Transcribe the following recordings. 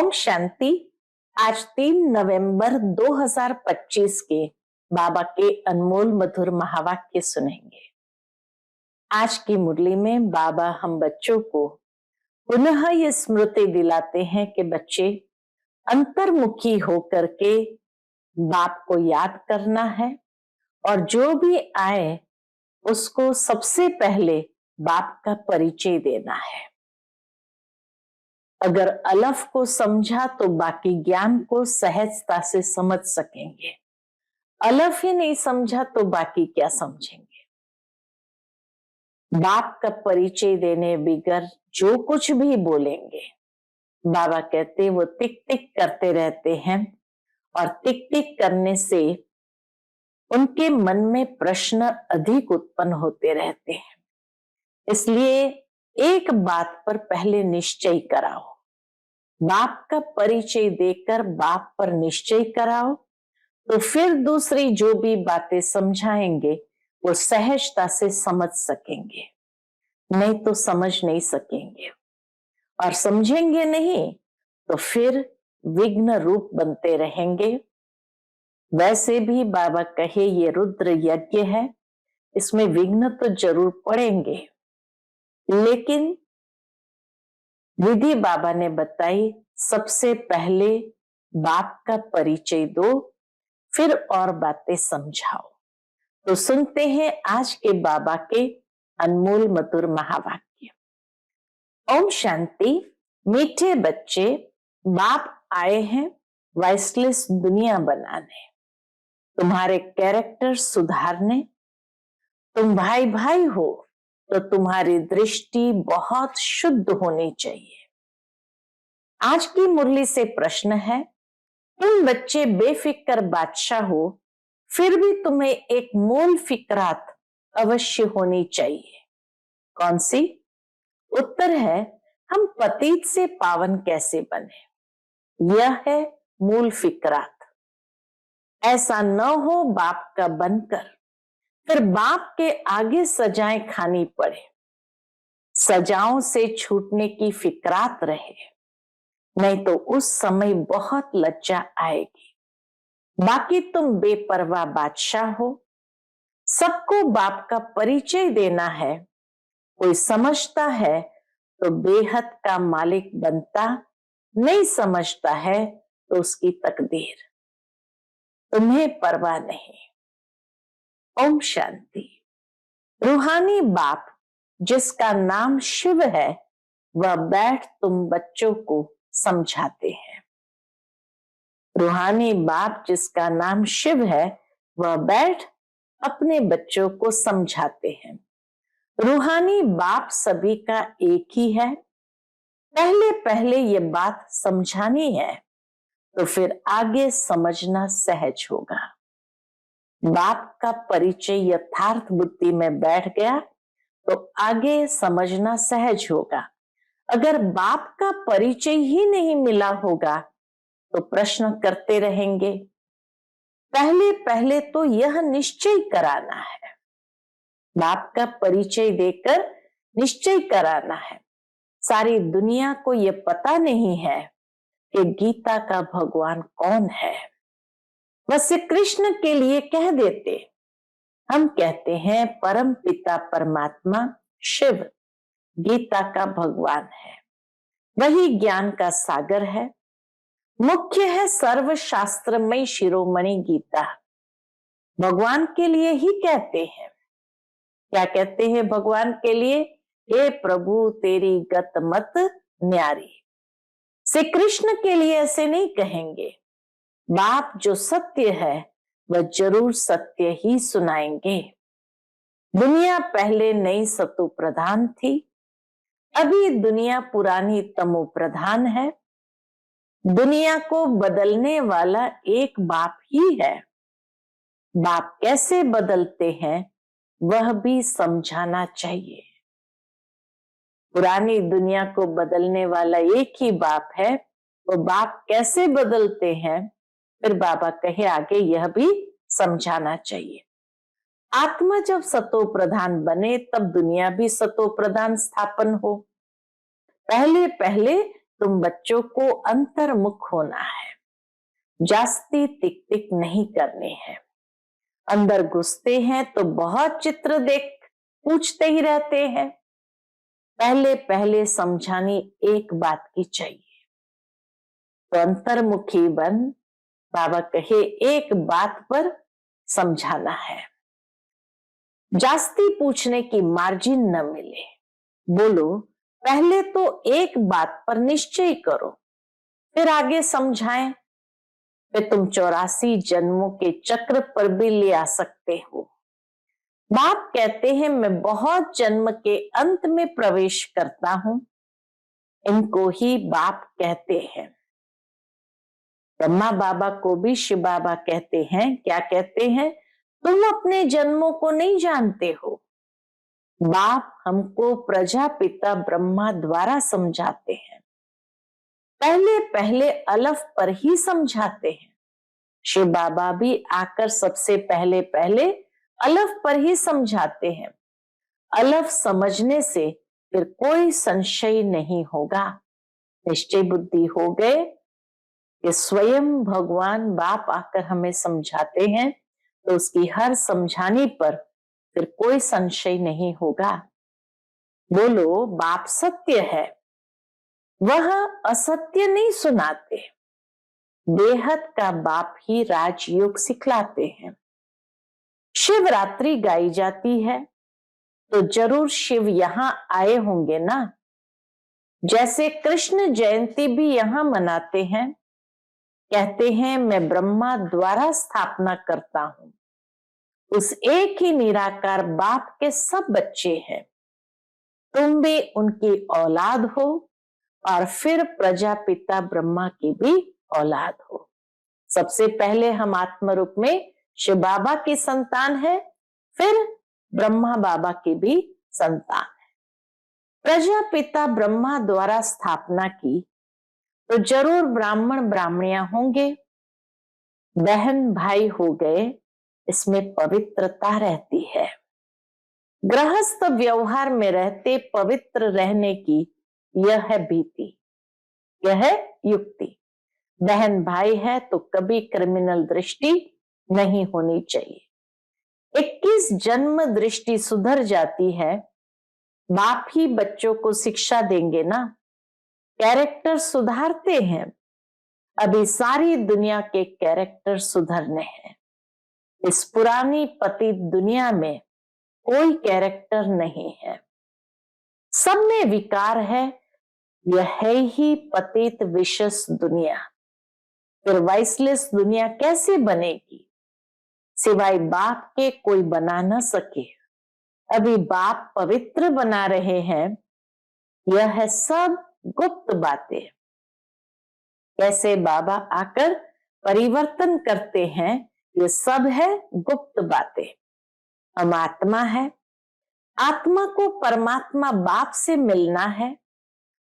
ओम शांति। आज 3 नवंबर 2025 के बाबा के अनमोल मधुर महावाक्य सुनेंगे। आज की मुरली में बाबा हम बच्चों को पुनः ये स्मृति दिलाते हैं कि बच्चे अंतर्मुखी होकर के बाप को याद करना है और जो भी आए उसको सबसे पहले बाप का परिचय देना है। अगर अलफ को समझा तो बाकी ज्ञान को सहजता से समझ सकेंगे। अलफ ही नहीं समझा तो बाकी क्या समझेंगे। बाप का परिचय देने बिगर जो कुछ भी बोलेंगे, बाबा कहते वो टिक टिक करते रहते हैं और टिक टिक करने से उनके मन में प्रश्न अधिक उत्पन्न होते रहते हैं। इसलिए एक बात पर पहले निश्चय कराओ, बाप का परिचय देकर बाप पर निश्चय कराओ, तो फिर दूसरी जो भी बातें समझाएंगे वो सहजता से समझ सकेंगे, नहीं तो समझ नहीं सकेंगे और समझेंगे नहीं तो फिर विघ्न रूप बनते रहेंगे। वैसे भी बाबा कहे ये रुद्र यज्ञ है, इसमें विघ्न तो जरूर पड़ेंगे, लेकिन विधि बाबा ने बताई सबसे पहले बाप का परिचय दो, फिर और बातें समझाओ। तो सुनते हैं आज के बाबा के अनमोल मधुर महावाक्य। ओम शांति। मीठे बच्चे, बाप आए हैं वाइसलेस दुनिया बनाने, तुम्हारे कैरेक्टर सुधारने। तुम भाई भाई हो तो तुम्हारी दृष्टि बहुत शुद्ध होनी चाहिए। आज की मुरली से प्रश्न है, तुम बच्चे बेफिक्र बादशाह हो, फिर भी तुम्हें एक मूल फिक्रात अवश्य होनी चाहिए। कौन सी? उत्तर है, हम पतित से पावन कैसे बने, यह है मूल फिक्रात। ऐसा न हो बाप का बनकर फिर बाप के आगे सजाएं खानी पड़े, सजाओं से छूटने की फिक्रात रहे, नहीं तो उस समय बहुत लज्जा आएगी। बाकी तुम बेपरवाह बादशाह हो, सबको बाप का परिचय देना है। कोई समझता है तो बेहद का मालिक बनता, नहीं समझता है तो उसकी तकदीर, तुम्हें परवाह नहीं। ओम शांति। रूहानी बाप जिसका नाम शिव है, वह बैठ तुम बच्चों को समझाते हैं। रूहानी बाप जिसका नाम शिव है, वह बैठ अपने बच्चों को समझाते हैं। रूहानी बाप सभी का एक ही है। पहले पहले ये बात समझानी है तो फिर आगे समझना सहज होगा। बाप का परिचय यथार्थ बुद्धि में बैठ गया तो आगे समझना सहज होगा। अगर बाप का परिचय ही नहीं मिला होगा तो प्रश्न करते रहेंगे। पहले पहले तो यह निश्चय कराना है, बाप का परिचय देकर निश्चय कराना है। सारी दुनिया को यह पता नहीं है कि गीता का भगवान कौन है। बस कृष्ण के लिए कह देते, हम कहते हैं परम पिता परमात्मा शिव गीता का भगवान है, वही ज्ञान का सागर है, मुख्य है सर्वशास्त्रमय शिरोमणि गीता। भगवान के लिए ही कहते हैं। क्या कहते हैं भगवान के लिए? हे प्रभु तेरी गत मत न्यारी। श्री कृष्ण के लिए ऐसे नहीं कहेंगे। बाप जो सत्य है वह जरूर सत्य ही सुनाएंगे। दुनिया पहले नई सतो प्रधान थी, अभी दुनिया पुरानी तमो प्रधान है। दुनिया को बदलने वाला एक बाप ही है। बाप कैसे बदलते हैं वह भी समझाना चाहिए। पुरानी दुनिया को बदलने वाला एक ही बाप है, वो बाप कैसे बदलते हैं फिर बाबा कहे आगे यह भी समझाना चाहिए। आत्मा जब सतो प्रधान बने तब दुनिया भी सतो प्रधान स्थापन हो। पहले पहले तुम बच्चों को अंतर्मुख होना है, जास्ती टिक टिक नहीं करनी है। अंदर घुसते हैं तो बहुत चित्र देख पूछते ही रहते हैं। पहले पहले समझानी एक बात की चाहिए, तो अंतर्मुखी बन, बाबा कहे एक बात पर समझाना है। जास्ती पूछने की मार्जिन न मिले। बोलो पहले तो एक बात पर निश्चय करो, फिर आगे समझाएं। फिर तुम 84 जन्मों के चक्र पर भी ले आ सकते हो। बाप कहते हैं मैं बहुत जन्म के अंत में प्रवेश करता हूं, इनको ही बाप कहते हैं। ब्रह्मा बाबा को भी शिव बाबा कहते हैं, क्या कहते हैं? तुम अपने जन्मों को नहीं जानते हो। बाप हमको प्रजापिता ब्रह्मा द्वारा समझाते हैं, पहले पहले अलफ पर ही समझाते हैं। शिव बाबा भी आकर सबसे पहले पहले अलफ पर ही समझाते हैं। अलफ समझने से फिर कोई संशय नहीं होगा। निश्चय बुद्धि हो गए कि स्वयं भगवान बाप आकर हमें समझाते हैं, तो उसकी हर समझाने पर फिर कोई संशय नहीं होगा। बोलो बाप सत्य है, वह असत्य नहीं सुनाते। बेहद का बाप ही राजयोग सिखलाते हैं। शिवरात्रि गाई जाती है तो जरूर शिव यहां आए होंगे ना। जैसे कृष्ण जयंती भी यहां मनाते हैं, कहते हैं मैं ब्रह्मा द्वारा स्थापना करता हूं। उस एक ही निराकार बाप के सब बच्चे हैं, तुम भी उनकी औलाद हो और फिर प्रजापिता ब्रह्मा की भी औलाद हो। सबसे पहले हम आत्म रूप में शिव बाबा की संतान है, फिर ब्रह्मा बाबा की भी संतान है। प्रजापिता ब्रह्मा द्वारा स्थापना की तो जरूर ब्राह्मण ब्राह्मणियां होंगे, बहन भाई हो गए, इसमें पवित्रता रहती है। गृहस्थ व्यवहार में रहते पवित्र रहने की यह है भीति, यह है युक्ति। बहन भाई है तो कभी क्रिमिनल दृष्टि नहीं होनी चाहिए। 21 जन्म दृष्टि सुधर जाती है, बाप ही बच्चों को शिक्षा देंगे ना। कैरेक्टर सुधारते हैं, अभी सारी दुनिया के कैरेक्टर सुधरने हैं। इस पुरानी पतित दुनिया में कोई कैरेक्टर नहीं है, सब में विकार है। यह है ही पतित विशेष दुनिया। फिर वाइसलेस दुनिया कैसे बनेगी? सिवाय बाप के कोई बना न सके। अभी बाप पवित्र बना रहे हैं, यह है सब गुप्त बातें। कैसे बाबा आकर परिवर्तन करते हैं, ये सब है गुप्त बातें। हम आत्मा है, आत्मा को परमात्मा बाप से मिलना है।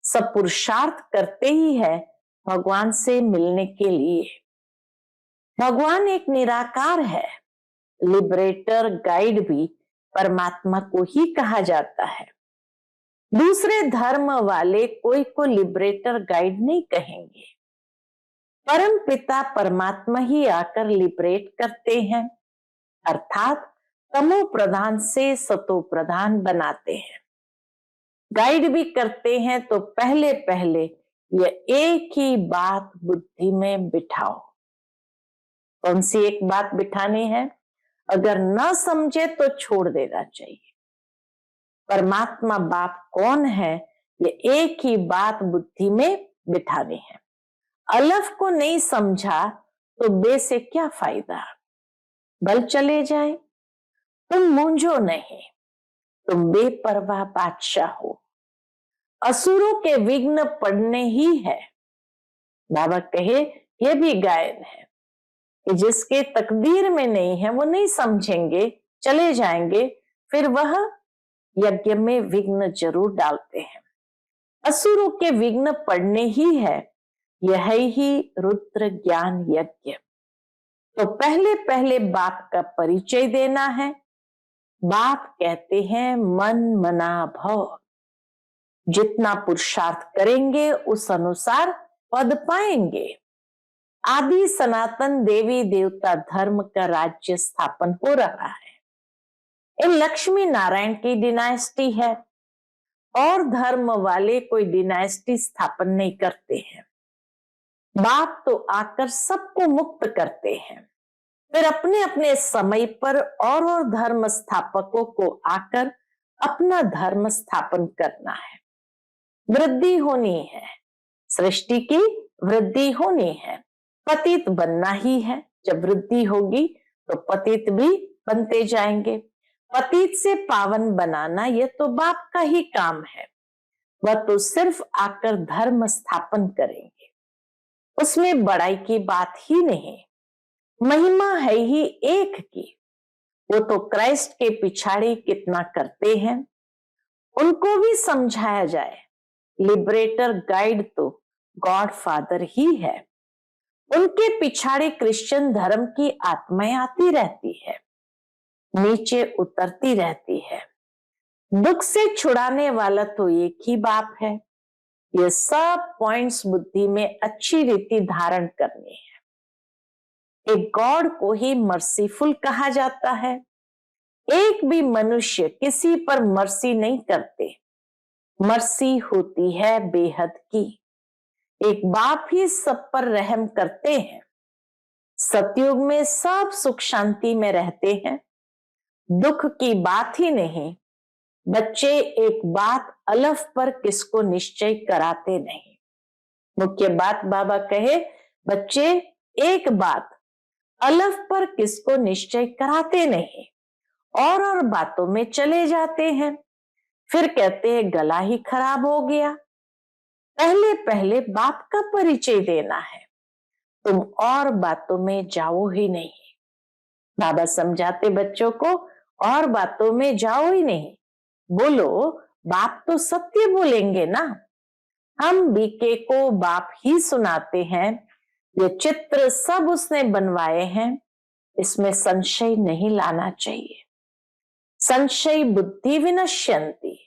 सब पुरुषार्थ करते ही है भगवान से मिलने के लिए। भगवान एक निराकार है, लिबरेटर गाइड भी परमात्मा को ही कहा जाता है। दूसरे धर्म वाले कोई को लिबरेटर गाइड नहीं कहेंगे। परम पिता परमात्मा ही आकर लिबरेट करते हैं, अर्थात तमो प्रधान से सतो प्रधान बनाते हैं। गाइड भी करते हैं तो पहले पहले ये एक ही बात बुद्धि में बिठाओ। कौन सी एक बात बिठानी है? अगर न समझे तो छोड़ देना चाहिए। परमात्मा बाप कौन है, ये एक ही बात बुद्धि में बिठानी है। अलफ को नहीं समझा तो बे से क्या फायदा? बल चले जाए। तुम मूंझो नहीं, तुम बेपरवाह बादशाह हो। असुरों के विघ्न पड़ने ही है। बाबा कहे ये भी गायन है कि जिसके तकदीर में नहीं है वो नहीं समझेंगे, चले जाएंगे, फिर वह यज्ञ में विघ्न जरूर डालते हैं। असुरों के विघ्न पड़ने ही है, यह ही रुद्र ज्ञान यज्ञ। तो पहले पहले बाप का परिचय देना है। बाप कहते हैं मन मना भव। जितना पुरुषार्थ करेंगे उस अनुसार पद पाएंगे। आदि सनातन देवी देवता धर्म का राज्य स्थापन हो रहा है। इन लक्ष्मी नारायण की डिनाइस्टी है और धर्म वाले कोई डिनाइस्टी स्थापन नहीं करते हैं। बाप तो आकर सबको मुक्त करते हैं, फिर अपने अपने समय पर और धर्म स्थापकों को आकर अपना धर्म स्थापन करना है। वृद्धि होनी है, सृष्टि की वृद्धि होनी है, पतित बनना ही है। जब वृद्धि होगी तो पतित भी बनते जाएंगे। पतित से पावन बनाना यह तो बाप का ही काम है। वह तो सिर्फ आकर धर्म स्थापन करेंगे, उसमें बड़ाई की बात ही नहीं, महिमा है ही एक की। वो तो क्राइस्ट के पिछाड़ी कितना करते हैं, उनको भी समझाया जाए। लिबरेटर गाइड तो गॉड फादर ही है, उनके पिछाड़ी क्रिश्चियन धर्म की आत्माएं आती रहती है, नीचे उतरती रहती है। दुख से छुड़ाने वाला तो एक ही बाप है। ये सब पॉइंट्स बुद्धि में अच्छी रीति धारण करनी है। एक गॉड को ही मर्सीफुल कहा जाता है। एक भी मनुष्य किसी पर मर्सी नहीं करते, मर्सी होती है बेहद की। एक बाप ही सब पर रहम करते हैं। सतयुग में सब सुख शांति में रहते हैं, दुख की बात ही नहीं। बच्चे एक बात अलफ पर किसको निश्चय कराते नहीं। मुख्य बात बाबा कहे, बच्चे एक बात अलफ पर किसको निश्चय कराते नहीं और बातों में चले जाते हैं। फिर कहते हैं गला ही खराब हो गया। पहले पहले बाप का परिचय देना है, तुम और बातों में जाओ ही नहीं। बाबा समझाते बच्चों को, और बातों में जाओ ही नहीं, बोलो बाप तो सत्य बोलेंगे ना। हम बीके को बाप ही सुनाते हैं, ये चित्र सब उसने बनवाए हैं, इसमें संशय नहीं लाना चाहिए। संशय बुद्धि विनश्यन्ति।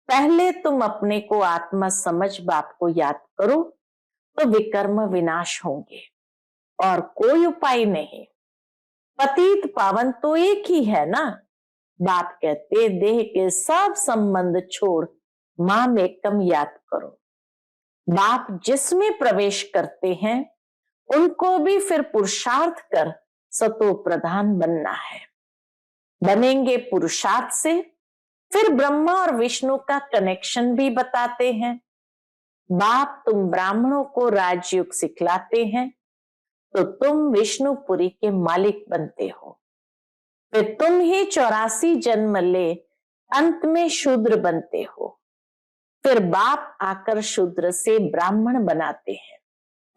पहले तुम अपने को आत्मा समझ बाप को याद करो तो विकर्म विनाश होंगे, और कोई उपाय नहीं। पतित पावन तो एक ही है ना। बाप कहते देह के सब संबंध छोड़ माम एकम याद करो। बाप जिसमें प्रवेश करते हैं उनको भी फिर पुरुषार्थ कर सतो प्रधान बनना है। बनेंगे पुरुषार्थ से, फिर ब्रह्मा और विष्णु का कनेक्शन भी बताते हैं। बाप तुम ब्राह्मणों को राजयोग सिखलाते हैं तो तुम विष्णुपुरी के मालिक बनते हो, फिर तुम ही 84 जन्म ले अंत में शूद्र बनते हो। फिर बाप आकर शूद्र से ब्राह्मण बनाते हैं।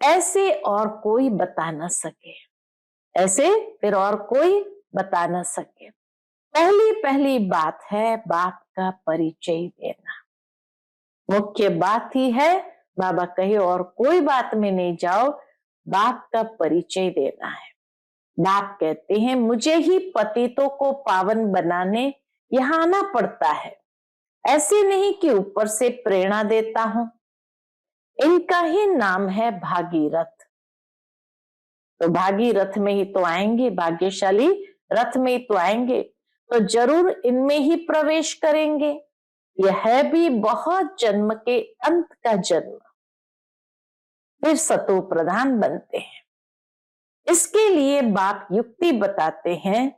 ऐसे और कोई बता न सके, ऐसे फिर और कोई बता न सके। पहली पहली बात है बाप का परिचय देना। मुख्य बात ही है, बाबा कहे और कोई बात में नहीं जाओ, बाप का परिचय देना है। बाप कहते हैं मुझे ही पतितों को पावन बनाने यहां आना पड़ता है, ऐसे नहीं कि ऊपर से प्रेरणा देता हूं। इनका ही नाम है भागीरथ। तो भागीरथ में ही तो आएंगे, भाग्यशाली रथ में ही तो आएंगे, तो जरूर इनमें ही प्रवेश करेंगे। यह है भी बहुत जन्म के अंत का जन्म, फिर सतो प्रधान बनते हैं। इसके लिए बाप युक्ति बताते हैं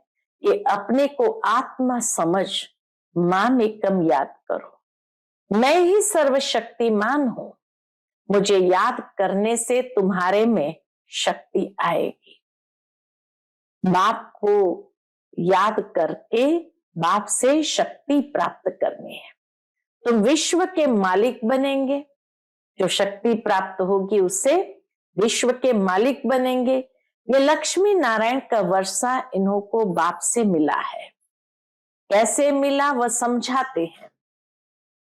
कि अपने को आत्मा समझ माम एकम याद करो। मैं ही सर्वशक्तिमान हूं, मुझे याद करने से तुम्हारे में शक्ति आएगी। बाप को याद करके बाप से शक्ति प्राप्त करनी है। तुम विश्व के मालिक बनेंगे, जो शक्ति प्राप्त होगी उससे विश्व के मालिक बनेंगे। ये लक्ष्मी नारायण का वर्षा इन्हों को बाप से मिला है। कैसे मिला वह समझाते हैं।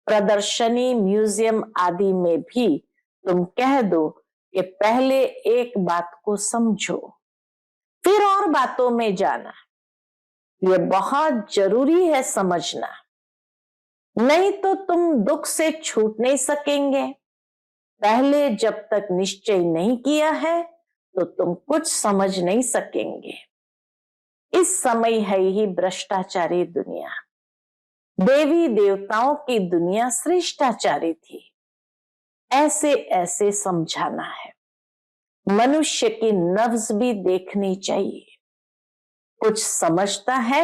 प्रदर्शनी, म्यूजियम आदि में भी तुम कह दो कि पहले एक बात को समझो, फिर और बातों में जाना। यह बहुत जरूरी है समझना। नहीं तो तुम दुख से छूट नहीं सकेंगे। पहले जब तक निश्चय नहीं किया है तो तुम कुछ समझ नहीं सकेंगे। इस समय है ही भ्रष्टाचारी दुनिया। देवी देवताओं की दुनिया श्रेष्ठाचारी थी। ऐसे ऐसे समझाना है। मनुष्य की नब्ज भी देखनी चाहिए। कुछ समझता है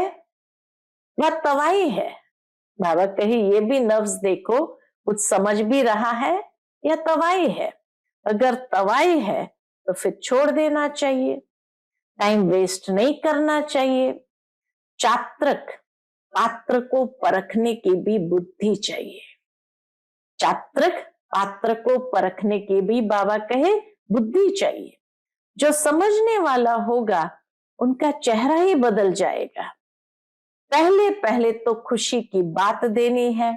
वह तवाई है। बाबा कहे ये भी नब्ज देखो, कुछ समझ भी रहा है या तवाई है। अगर तवाई है तो फिर छोड़ देना चाहिए, टाइम वेस्ट नहीं करना चाहिए। चात्रक पात्र को परखने की भी बुद्धि चाहिए। चात्रक पात्र को परखने की भी बाबा कहे बुद्धि चाहिए। जो समझने वाला होगा उनका चेहरा ही बदल जाएगा। पहले पहले तो खुशी की बात देनी है।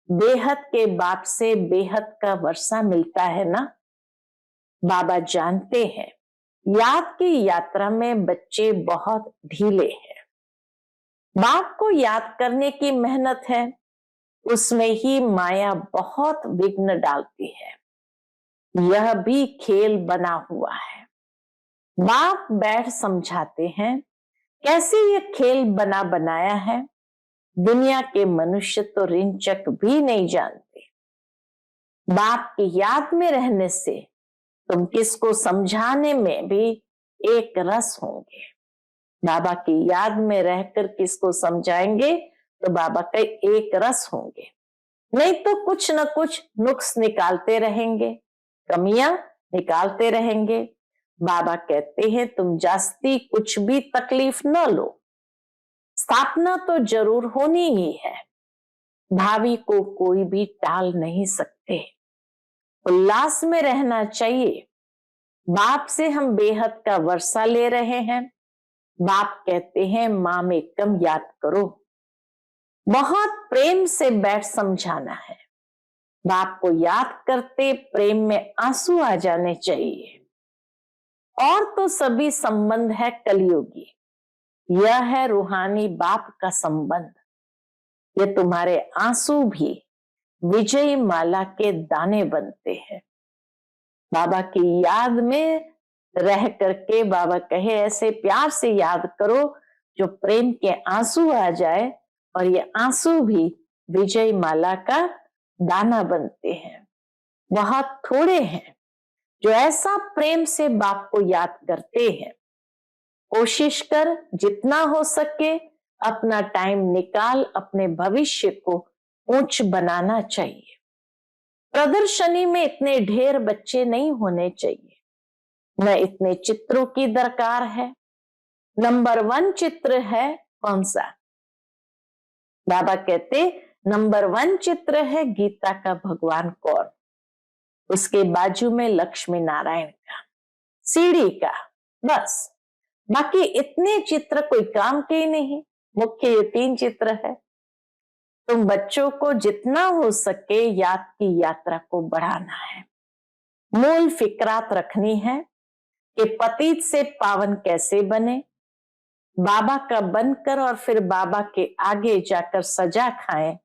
बेहद के बाप से बेहद का वर्षा मिलता है ना। बाबा जानते हैं याद की यात्रा में बच्चे बहुत ढीले हैं। बाप को याद करने की मेहनत है, उसमें ही माया बहुत विघ्न डालती है। यह भी खेल बना हुआ है। बाप बैठ समझाते हैं कैसे यह खेल बना बनाया है। दुनिया के मनुष्य तो रिंचक भी नहीं जानते। बाप की याद में रहने से तुम किसको समझाने में भी एक रस होंगे। बाबा की याद में रहकर किसको समझाएंगे तो बाबा के एक रस होंगे। नहीं तो कुछ न कुछ नुक्स निकालते रहेंगे, कमियां निकालते रहेंगे। बाबा कहते हैं तुम जास्ती कुछ भी तकलीफ न लो, स्थापना तो जरूर होनी ही है। भावी को कोई भी टाल नहीं सकते। उल्लास में रहना चाहिए। बाप से हम बेहद का वर्षा ले रहे हैं। बाप कहते हैं माँ में कम याद करो। बहुत प्रेम से बैठ समझाना है। बाप को याद करते प्रेम में आंसू आ जाने चाहिए। और तो सभी संबंध है कलयुगी। यह है रूहानी बाप का संबंध। ये तुम्हारे आंसू भी विजय माला के दाने बनते हैं। बाबा की याद में रह करके बाबा कहे ऐसे प्यार से याद करो जो प्रेम के आंसू आ जाए, और ये आंसू भी विजय माला का दाना बनते हैं। बहुत थोड़े हैं जो ऐसा प्रेम से बाप को याद करते हैं। कोशिश कर जितना हो सके अपना टाइम निकाल अपने भविष्य को ऊंच बनाना चाहिए। प्रदर्शनी में इतने ढेर बच्चे नहीं होने चाहिए, न इतने चित्रों की दरकार है। नंबर 1 चित्र है कौन सा? बाबा कहते नंबर 1 चित्र है गीता का भगवान कौन, उसके बाजू में लक्ष्मी नारायण का, सीढ़ी का, बस। बाकी इतने चित्र कोई काम के ही नहीं। मुख्य ये 3 चित्र है। तुम बच्चों को जितना हो सके याद की यात्रा को बढ़ाना है। मूल फिक्रात रखनी है कि पतित से पावन कैसे बने, बाबा का बनकर और फिर बाबा के आगे जाकर सजा खाएं।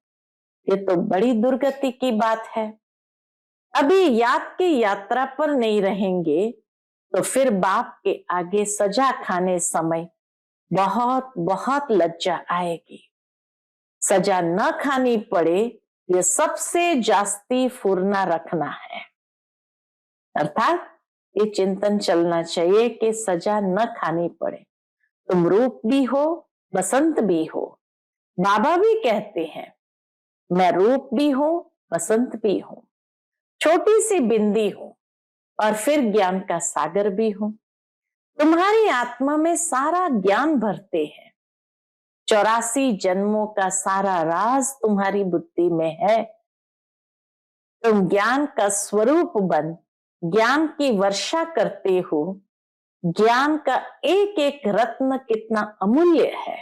ये तो बड़ी दुर्गति की बात है। अभी याद की यात्रा पर नहीं रहेंगे तो फिर बाप के आगे सजा खाने समय बहुत बहुत लज्जा आएगी। सजा न खानी पड़े ये सबसे जास्ती फुरना रखना है। अर्थात ये चिंतन चलना चाहिए कि सजा न खानी पड़े। तुम रूप भी हो, बसंत भी हो। बाबा भी कहते हैं मैं रूप भी हूं, बसंत भी हूं, छोटी सी बिंदी हूं और फिर ज्ञान का सागर भी हूं। तुम्हारी आत्मा में सारा ज्ञान भरते हैं। 84 जन्मों का सारा राज तुम्हारी बुद्धि में है। तुम ज्ञान का स्वरूप बन ज्ञान की वर्षा करते हो। ज्ञान का एक एक रत्न कितना अमूल्य है,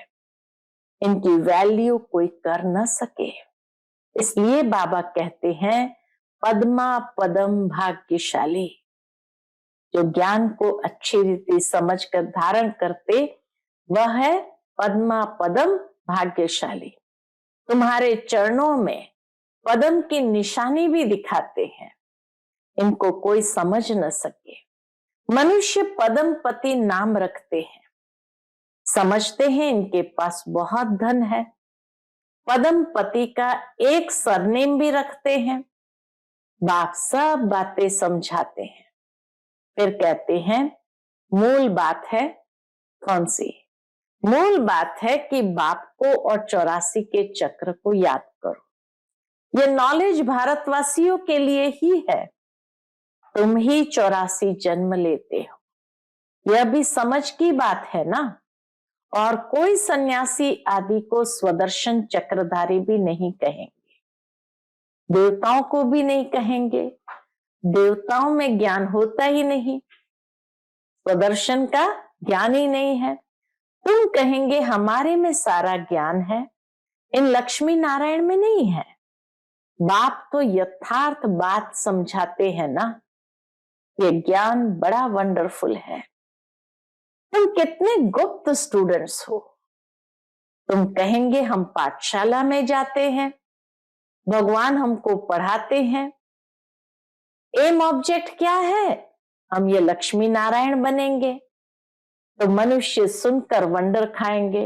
इनकी वैल्यू कोई कर न सके। इसलिए बाबा कहते हैं पद्मा पदम भाग्यशाली। जो ज्ञान को अच्छी रीति समझकर धारण करते वह है पद्मा पदम भाग्यशाली। तुम्हारे चरणों में पद्म की निशानी भी दिखाते हैं, इनको कोई समझ न सके। मनुष्य पद्मपति नाम रखते हैं, समझते हैं इनके पास बहुत धन है। पद्मपति का एक सरनेम भी रखते हैं। बाप सब बातें समझाते हैं, फिर कहते हैं मूल बात है कौन सी? मूल बात है कि बाप को और 84 के चक्र को याद करो। ये नॉलेज भारतवासियों के लिए ही है। तुम ही 84 जन्म लेते हो, यह भी समझ की बात है ना। और कोई सन्यासी आदि को स्वदर्शन चक्रधारी भी नहीं कहेंगे, देवताओं को भी नहीं कहेंगे। देवताओं में ज्ञान होता ही नहीं, स्वदर्शन का ज्ञान ही नहीं है। तुम कहेंगे हमारे में सारा ज्ञान है, इन लक्ष्मी नारायण में नहीं है। बाप तो यथार्थ बात समझाते हैं ना, ये ज्ञान बड़ा वंडरफुल है। तुम कितने गुप्त स्टूडेंट्स हो। तुम कहेंगे हम पाठशाला में जाते हैं, भगवान हमको पढ़ाते हैं। एम ऑब्जेक्ट क्या है? हम ये लक्ष्मी नारायण बनेंगे। तो मनुष्य सुनकर वंडर खाएंगे।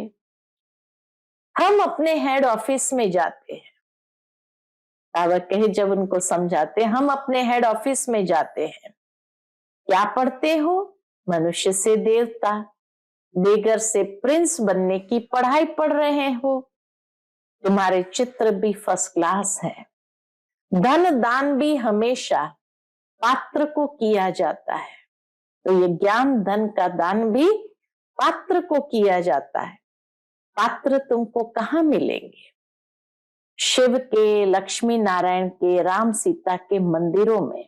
हम अपने हेड ऑफिस में जाते हैं, बाबा कहे जब उनको समझाते, हम अपने हेड ऑफिस में जाते हैं। क्या पढ़ते हो? मनुष्य से देवता, बेगर से प्रिंस बनने की पढ़ाई पढ़ रहे हो। तुम्हारे चित्र भी फर्स्ट क्लास है। धन दान भी हमेशा पात्र को किया जाता है, तो ये ज्ञान धन का दान भी पात्र को किया जाता है। पात्र तुमको कहाँ मिलेंगे? शिव के, लक्ष्मी नारायण के, राम सीता के मंदिरों में।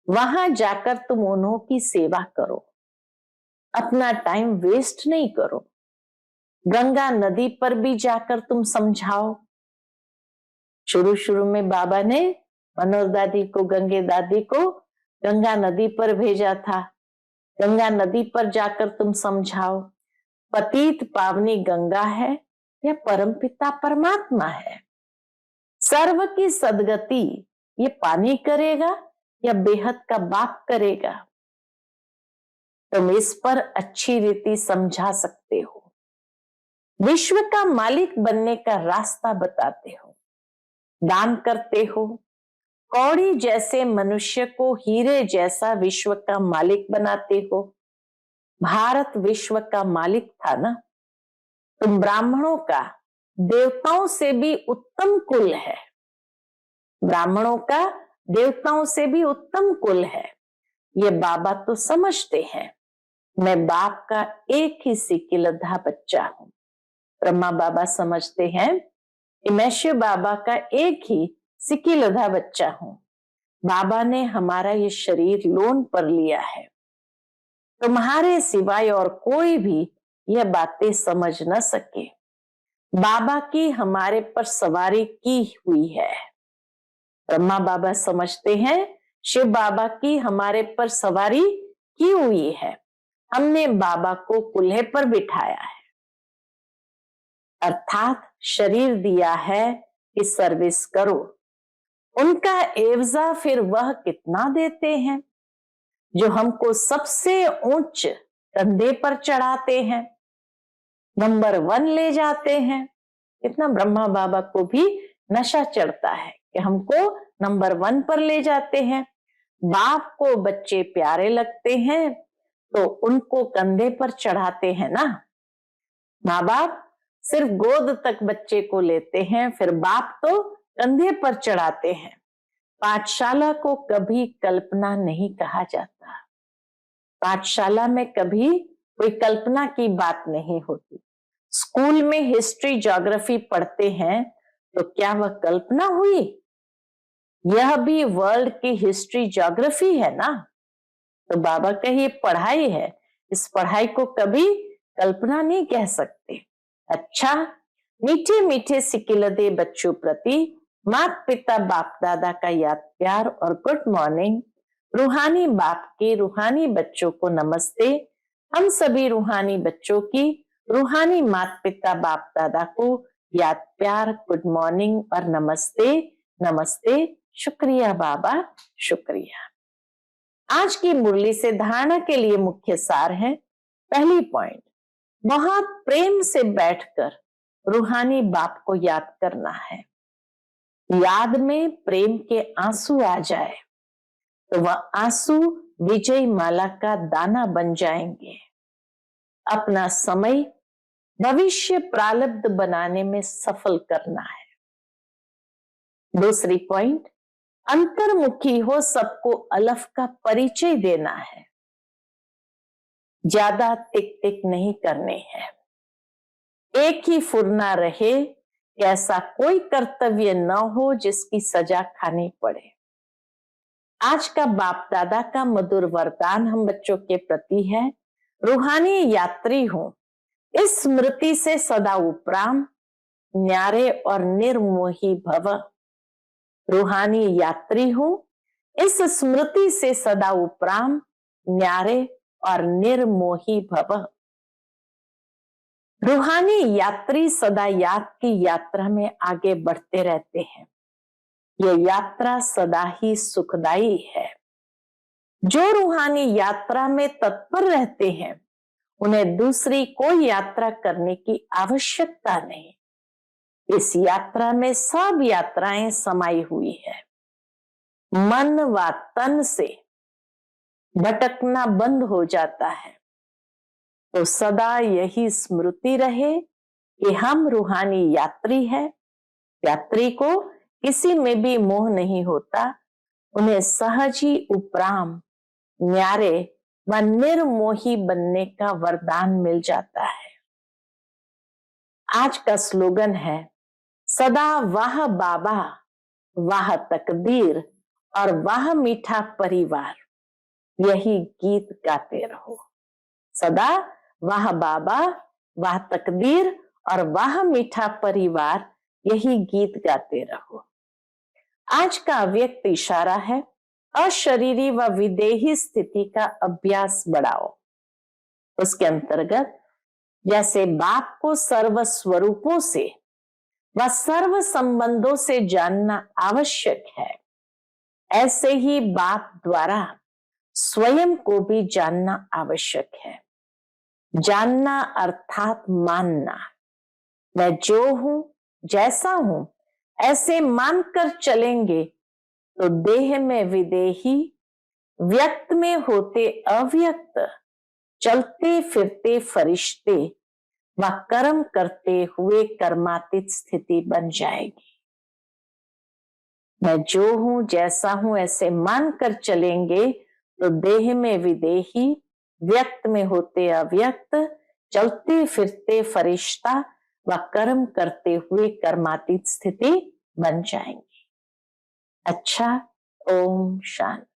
वहां जाकर तुम उन्हों की सेवा करो, अपना टाइम वेस्ट नहीं करो। गंगा नदी पर भी जाकर तुम समझाओ। शुरू शुरू में बाबा ने मनोज दादी को, गंगे दादी को गंगा नदी पर भेजा था। गंगा नदी पर जाकर तुम समझाओ, पतित पावनी गंगा है या परमपिता परमात्मा है। सर्व की सदगति ये पानी करेगा या बेहद का बाप करेगा? तुम इस पर अच्छी रीति समझा सकते हो। विश्व का मालिक बनने का रास्ता बताते हो, दान करते हो। कौड़ी जैसे मनुष्य को हीरे जैसा विश्व का मालिक बनाते हो। भारत विश्व का मालिक था ना। तुम ब्राह्मणों का देवताओं से भी उत्तम कुल है। ब्राह्मणों का देवताओं से भी उत्तम कुल है, ये बाबा तो समझते हैं। मैं बाप का एक ही सिकिलधा बच्चा हूं। ब्रह्मा बाबा समझते हैं कि मैं शिव बाबा का एक ही सिकिलधा बच्चा हूं। बाबा ने हमारा ये शरीर लोन पर लिया है। तुम्हारे सिवाय और कोई भी यह बातें समझ न सके। बाबा की हमारे पर सवारी की हुई है। ब्रह्मा बाबा समझते हैं शिव बाबा की हमारे पर सवारी की हुई है। हमने बाबा को कुल्हे पर बिठाया है, अर्थात शरीर दिया है कि सर्विस करो। उनका एवजा फिर वह कितना देते हैं जो हमको सबसे ऊंच कंधे पर चढ़ाते हैं, नंबर 1 ले जाते हैं। कितना ब्रह्मा बाबा को भी नशा चढ़ता है कि हमको नंबर 1 पर ले जाते हैं। बाप को बच्चे प्यारे लगते हैं तो उनको कंधे पर चढ़ाते हैं ना। माँ बाप सिर्फ गोद तक बच्चे को लेते हैं, फिर बाप तो कंधे पर चढ़ाते हैं। पाठशाला को कभी कल्पना नहीं कहा जाता। पाठशाला में कभी कोई कल्पना की बात नहीं होती। स्कूल में हिस्ट्री ज्योग्राफी पढ़ते हैं तो क्या वह कल्पना हुई? यह भी वर्ल्ड की हिस्ट्री ज्योग्राफी है ना। तो बाबा का ये पढ़ाई है, इस पढ़ाई को कभी कल्पना नहीं कह सकते। अच्छा, मीठे मीठे सिकिलदे बच्चों प्रति माता पिता बाप दादा का याद प्यार और गुड मॉर्निंग। रूहानी बाप के रूहानी बच्चों को नमस्ते। हम सभी रूहानी बच्चों की रूहानी माता पिता बाप दादा को याद प्यार, गुड मॉर्निंग और नमस्ते। नमस्ते, शुक्रिया बाबा, शुक्रिया। आज की मुरली से धारणा के लिए मुख्य सार है। पहली पॉइंट, बहुत प्रेम से बैठकर रूहानी बाप को याद करना है। याद में प्रेम के आंसू आ जाए तो वह आंसू विजय माला का दाना बन जाएंगे। अपना समय भविष्य प्रारब्ध बनाने में सफल करना है। दूसरी पॉइंट, अंतर्मुखी हो सबको अलफ का परिचय देना है। ज्यादा टिक टिक नहीं करने हैं। एक ही फुरना रहे कि ऐसा कोई कर्तव्य न हो जिसकी सजा खानी पड़े। आज का बाप दादा का मधुर वरदान हम बच्चों के प्रति है, रूहानी यात्री हूं, इस स्मृति से सदा उपराम, न्यारे और निर्मोही भव। रूहानी यात्री हूं, इस स्मृति से सदा उपराम, न्यारे और निर्मोही भव। रूहानी यात्री सदा याद की यात्रा में आगे बढ़ते रहते हैं। यह यात्रा सदा ही सुखदाई है। जो रूहानी यात्रा में तत्पर रहते हैं उन्हें दूसरी कोई यात्रा करने की आवश्यकता नहीं। इस यात्रा में सब यात्राएं समाई हुई है। मन व तन से भटकना बंद हो जाता है तो सदा यही स्मृति रहे कि हम रूहानी यात्री हैं। यात्री को किसी में भी मोह नहीं होता, उन्हें सहज ही उपराम, न्यारे व निर्मोही बनने का वरदान मिल जाता है। आज का स्लोगन है, सदा वाह बाबा, वाह तकदीर और वाह मीठा परिवार, यही गीत गाते रहो। सदा वाह बाबा, वाह तकदीर और वाह मीठा परिवार, यही गीत गाते रहो। आज का अव्यक्त इशारा है, अशरीरी व विदेही स्थिति का अभ्यास बढ़ाओ। उसके अंतर्गत जैसे बाप को सर्व स्वरूपों से व सर्व संबंधों से जानना आवश्यक है, ऐसे ही बाप द्वारा स्वयं को भी जानना आवश्यक है। जानना अर्थात मानना। मैं जो हूं, जैसा हूं, ऐसे मानकर चलेंगे तो देह में विदेही, व्यक्त में होते अव्यक्त, चलते फिरते फरिश्ते व कर्म करते हुए कर्मातीत स्थिति बन जाएगी। मैं जो हूं, जैसा हूं, ऐसे मानकर चलेंगे तो देह में विदेही, व्यक्त में होते अव्यक्त, चलते फिरते फरिश्ता व कर्म करते हुए कर्मातीत स्थिति बन जाएंगी। अच्छा, ओम शांति।